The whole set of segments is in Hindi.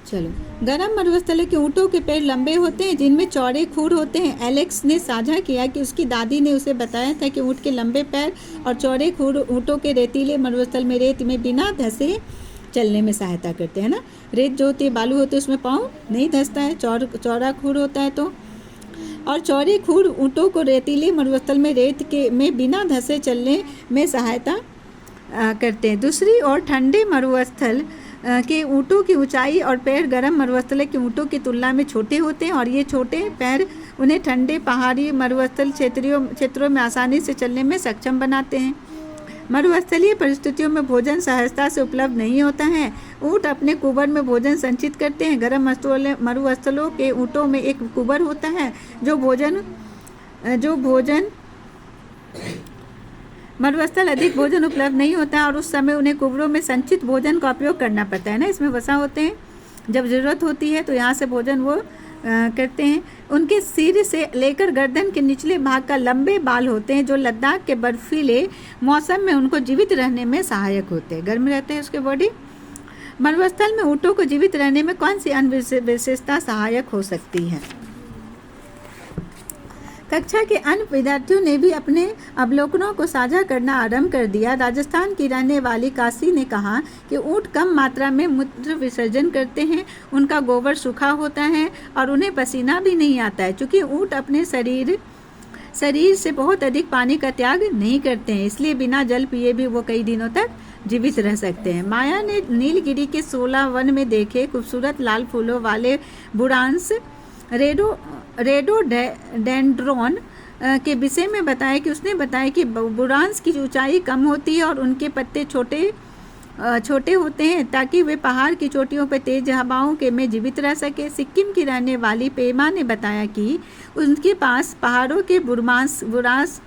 चलो, गर्म मरुस्थलीय के ऊँटों के पैर लंबे होते हैं जिनमें चौड़े खुर होते हैं। एलेक्स ने साझा किया कि उसकी दादी ने उसे बताया था कि ऊँट के लंबे पैर और चौड़े खुर ऊँटों के रेतीले मरुस्थल में रेत में बिना धंसे चलने में सहायता करते हैं ना। रेत जो होती है, बालू होती है, उसमें पाँव नहीं धंसता है, चौड़ा खुर होता है तो। और चौड़े खुर ऊँटों को रेतीले मरुस्थल में रेत के में बिना धंसे चलने में सहायता करते हैं। दूसरी ओर ठंडे मरुस्थल के ऊँटों की ऊंचाई और पैर गर्म मरुस्थल के ऊँटों की तुलना में छोटे होते हैं और ये छोटे पैर उन्हें ठंडे पहाड़ी मरुस्थल क्षेत्रों में आसानी से चलने में सक्षम बनाते हैं। मरुस्थलीय परिस्थितियों में भोजन सहजता से उपलब्ध नहीं होता है। ऊँट अपने कुबर में भोजन संचित करते हैं। गर्म मरुस्थलों के ऊँटों में एक कुबर होता है जो भोजन मरुस्थल अधिक भोजन उपलब्ध नहीं होता है और उस समय उन्हें कुबरों में संचित भोजन का उपयोग करना पड़ता है ना। इसमें वसा होते हैं, जब ज़रूरत होती है तो यहाँ से भोजन वो करते हैं। उनके सिर से लेकर गर्दन के निचले भाग का लंबे बाल होते हैं जो लद्दाख के बर्फीले मौसम में उनको जीवित रहने में सहायक होते हैं। गर्म रहते हैं उसके बॉडी। मरुस्थल में ऊँटों को जीवित रहने में कौन सी अन्य विशेषता सहायक हो सकती है? कक्षा के अन्य विद्यार्थियों ने भी अपने अवलोकनों को साझा करना आरंभ कर दिया। राजस्थान की रहने वाली काशी ने कहा कि ऊँट कम मात्रा में मूत्र विसर्जन करते हैं, उनका गोबर सूखा होता है और उन्हें पसीना भी नहीं आता है। चूँकि ऊँट अपने शरीर से बहुत अधिक पानी का त्याग नहीं करते हैं, इसलिए बिना जल पिए भी वो कई दिनों तक जीवित रह सकते हैं। माया ने नीलगिरी के 16 वन में देखे खूबसूरत लाल फूलों वाले बुरांस रेडोडेंड्रॉन के विषय में बताया कि उसने बताया कि बुरांस की ऊंचाई कम होती है और उनके पत्ते छोटे होते हैं ताकि वे पहाड़ की चोटियों पर तेज हवाओं के में जीवित रह सके। सिक्किम की रहने वाली पेमा ने बताया कि उनके पास पहाड़ों के बुरांस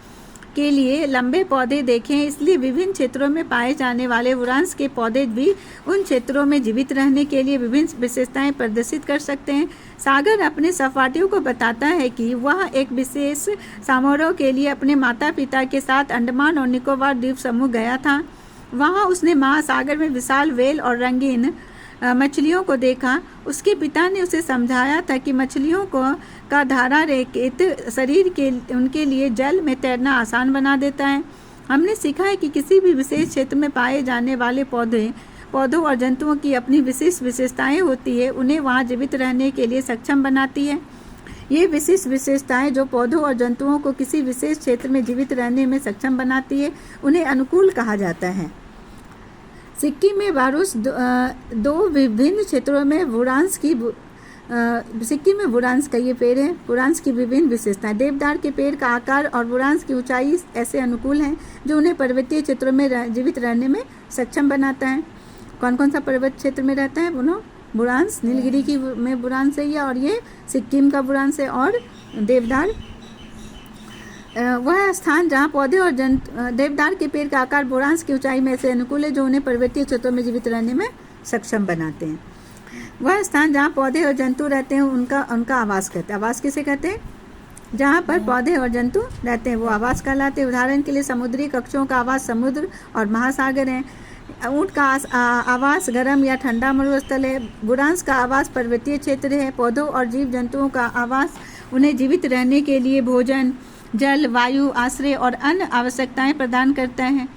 के लिए लंबे पौधे देखे हैं, इसलिए विभिन्न क्षेत्रों में पाए जाने वाले बुरांस के पौधे भी उन क्षेत्रों में जीवित रहने के लिए विभिन्न विशेषताएं प्रदर्शित कर सकते हैं। सागर अपने सहपाठियों को बताता है कि वह एक विशेष समारोह के लिए अपने माता पिता के साथ अंडमान और निकोबार द्वीप समूह गया था। वहाँ उसने महासागर में विशाल व्हेल और रंगीन मछलियों को देखा। उसके पिता ने उसे समझाया था कि मछलियों का धारा रेखित शरीर के उनके लिए जल में तैरना आसान बना देता है। हमने सीखा है कि किसी भी विशेष क्षेत्र में पाए जाने वाले पौधों और जंतुओं की अपनी विशिष्ट विशेषताएं होती है, उन्हें वहां जीवित रहने के लिए सक्षम बनाती है। ये विशिष्ट विशेषताएं जो पौधों और जंतुओं को किसी विशेष क्षेत्र में जीवित रहने में सक्षम बनाती है, उन्हें अनुकूल कहा जाता है। सिक्किम में बारूस दो विभिन्न क्षेत्रों में सिक्किम में बुरांस का ये पेड़ है। बुरांस की विभिन्न विशेषताएं। देवदार के पेड़ का आकार और बुरांस की ऊंचाई ऐसे अनुकूल हैं जो उन्हें पर्वतीय क्षेत्रों में जीवित रहने में सक्षम बनाता है। कौन कौन सा पर्वत क्षेत्र में रहता है बोलो? बुरांस, नीलगिरी की में बुरांस है और ये सिक्किम का बुरांस है। और देवदार वह स्थान जहाँ पौधे और देवदार के पेड़ का आकार बुरांस की ऊंचाई में ऐसे अनुकूल है जो उन्हें पर्वतीय क्षेत्रों में जीवित रहने में सक्षम बनाते हैं। वह स्थान जहाँ पौधे और जंतु रहते हैं उनका आवास कहते हैं। आवास किसे कहते हैं? जहाँ पर पौधे और जंतु रहते हैं वो आवास कहलाते हैं। उदाहरण के लिए समुद्री कक्षों का आवास समुद्र और महासागर है। ऊँट का आवास गर्म या ठंडा मरुस्थल है। बुरांस का आवास पर्वतीय क्षेत्र है। पौधों और जीव जंतुओं का आवास उन्हें जीवित रहने के लिए भोजन, जल, वायु, आश्रय और अन्य आवश्यकताएं प्रदान करता है।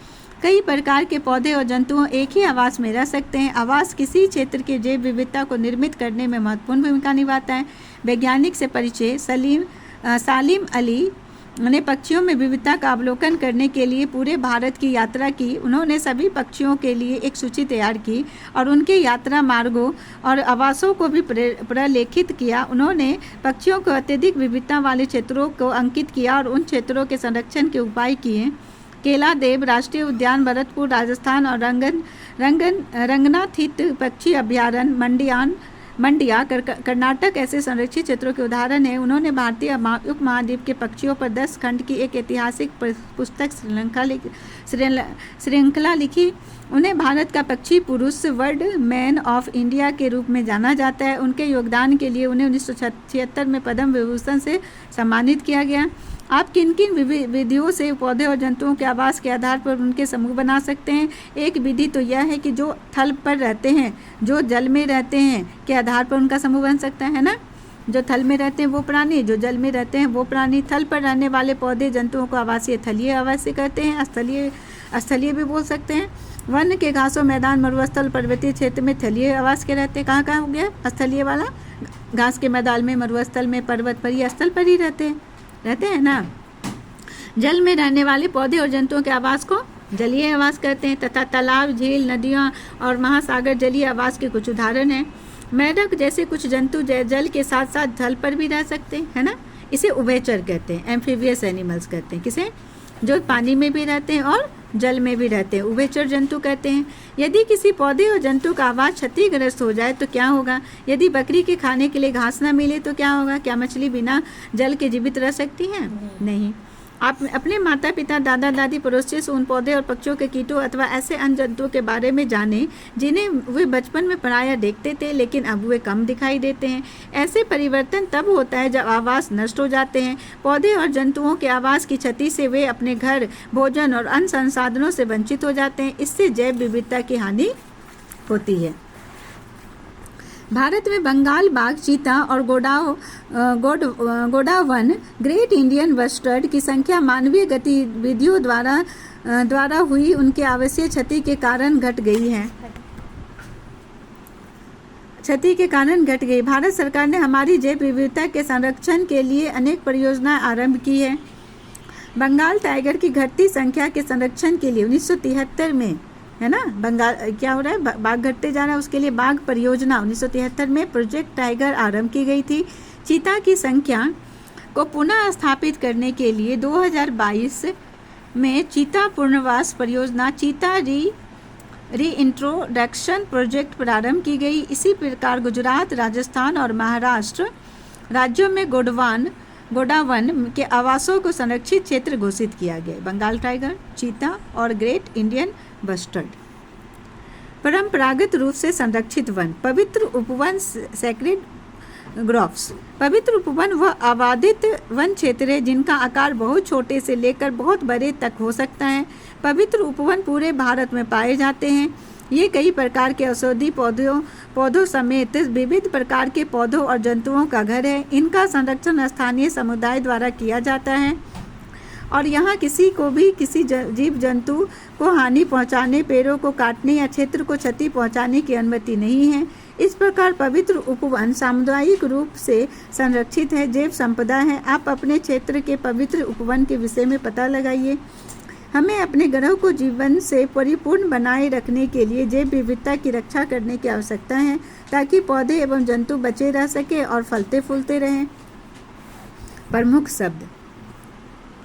कई प्रकार के पौधे और जंतु एक ही आवास में रह सकते हैं। आवास किसी क्षेत्र के जैव विविधता को निर्मित करने में महत्वपूर्ण भूमिका निभाता है। वैज्ञानिक से परिचय। सालिम अली ने पक्षियों में विविधता का अवलोकन करने के लिए पूरे भारत की यात्रा की। उन्होंने सभी पक्षियों के लिए एक सूची तैयार की और उनके यात्रा मार्गों और आवासों को भी प्रलेखित किया। उन्होंने पक्षियों को अत्यधिक विविधता वाले क्षेत्रों को अंकित किया और उन क्षेत्रों के संरक्षण के उपाय किए। केलादेव राष्ट्रीय उद्यान भरतपुर राजस्थान और रंगनाथित पक्षी अभ्यारण्य मंडिया कर्नाटक ऐसे संरक्षित क्षेत्रों के उदाहरण हैं। उन्होंने भारतीय उपमहाद्वीप के पक्षियों पर 10 खंड की एक ऐतिहासिक पुस्तक श्रृंखला लिखी। उन्हें भारत का पक्षी पुरुष वर्ल्ड मैन ऑफ इंडिया के रूप में जाना जाता है। उनके योगदान के लिए उन्हें 1976 में पद्म विभूषण से सम्मानित किया गया। आप किन किन विधियों से पौधे और जंतुओं के आवास के आधार पर उनके समूह बना सकते हैं? एक विधि तो यह है कि जो थल पर रहते हैं, जो जल में रहते हैं के आधार पर उनका समूह बन सकता है ना। जो थल में रहते हैं वो प्राणी, जो जल में रहते हैं वो प्राणी। थल पर रहने वाले पौधे जंतुओं को आवासीय थलीय आवासीय कहते हैं, स्थलीय भी बोल सकते हैं। वन के घासों मैदान मरुस्थल पर्वतीय क्षेत्र में थलीय आवास के रहते हैं। कहाँ कहाँ हो गया स्थलीय वाला? घास के मैदान में, मरुस्थल में, पर्वत पर या स्थल पर ही रहते हैं ना। जल में रहने वाले पौधे और जंतुओं के आवास को जलीय आवास कहते हैं तथा तालाब, झील, नदियाँ और महासागर जलीय आवास के कुछ उदाहरण हैं। मेढक जैसे कुछ जंतु जल के साथ साथ जल पर भी रह सकते हैं, है ना। इसे उभयचर कहते हैं, एम्फीबियस एनिमल्स कहते हैं। किसे? जो पानी में भी रहते हैं और जल में भी रहते हैं, उभयचर जंतु कहते हैं। यदि किसी पौधे और जंतु का आवास क्षतिग्रस्त हो जाए तो क्या होगा? यदि बकरी के खाने के लिए घास न मिले तो क्या होगा? क्या मछली बिना जल के जीवित रह सकती हैं? नहीं। आप अपने माता पिता, दादा दादी, पड़ोसियों से उन पौधे और पक्षियों के कीटों अथवा ऐसे अन्य जंतुओं के बारे में जानें जिन्हें वे बचपन में प्रायः देखते थे लेकिन अब वे कम दिखाई देते हैं। ऐसे परिवर्तन तब होता है जब आवास नष्ट हो जाते हैं। पौधे और जंतुओं के आवास की क्षति से वे अपने घर, भोजन और अन्य संसाधनों से वंचित हो जाते हैं। इससे जैव विविधता की हानि होती है। भारत में बंगाल बाघ, चीता और गोडावन, ग्रेट इंडियन बस्टर्ड की संख्या मानवीय गतिविधियों द्वारा हुई उनके आवासीय क्षति के कारण घट गई। भारत सरकार ने हमारी जैव विविधता के संरक्षण के लिए अनेक परियोजनाएं आरंभ की है। बंगाल टाइगर की घटती संख्या के संरक्षण के लिए 1973 में, है ना, बंगाल क्या हो रहा है, बाघ घटते जा रहा है, उसके लिए बाघ परियोजना 1973 में प्रोजेक्ट टाइगर आरंभ की गई थी। चीता की संख्या को पुनः स्थापित करने के लिए 2022 में चीता पुनर्वास परियोजना, चीता रीइंट्रोडक्शन प्रोजेक्ट प्रारंभ की गई। इसी प्रकार गुजरात, राजस्थान और महाराष्ट्र राज्यों में गोडावन के आवासों को संरक्षित क्षेत्र घोषित किया गया। बंगाल टाइगर, चीता और ग्रेट इंडियन बस्टर्ड। परंपरागत रूप से संरक्षित वन, पवित्र उपवन, सेक्रेड ग्रोव्स। पवित्र उपवन वह आबादित वन क्षेत्र है जिनका आकार बहुत छोटे से लेकर बहुत बड़े तक हो सकता है। पवित्र उपवन पूरे भारत में पाए जाते हैं। ये कई प्रकार के औषधि पौधों समेत विविध प्रकार के पौधों और जंतुओं का घर है। इनका संरक्षण स्थानीय समुदाय द्वारा किया जाता है और यहाँ किसी को भी किसी जीव जंतु को हानि पहुँचाने, पेड़ों को काटने या क्षेत्र को क्षति पहुँचाने की अनुमति नहीं है। इस प्रकार पवित्र उपवन सामुदायिक रूप से संरक्षित है, जैव संपदा है। आप अपने क्षेत्र के पवित्र उपवन के विषय में पता लगाइए। हमें अपने ग्रह को जीवन से परिपूर्ण बनाए रखने के लिए जैव विविधता की रक्षा करने की आवश्यकता है ताकि पौधे एवं जंतु बचे रह सके और फलते फूलते रहें। प्रमुख शब्द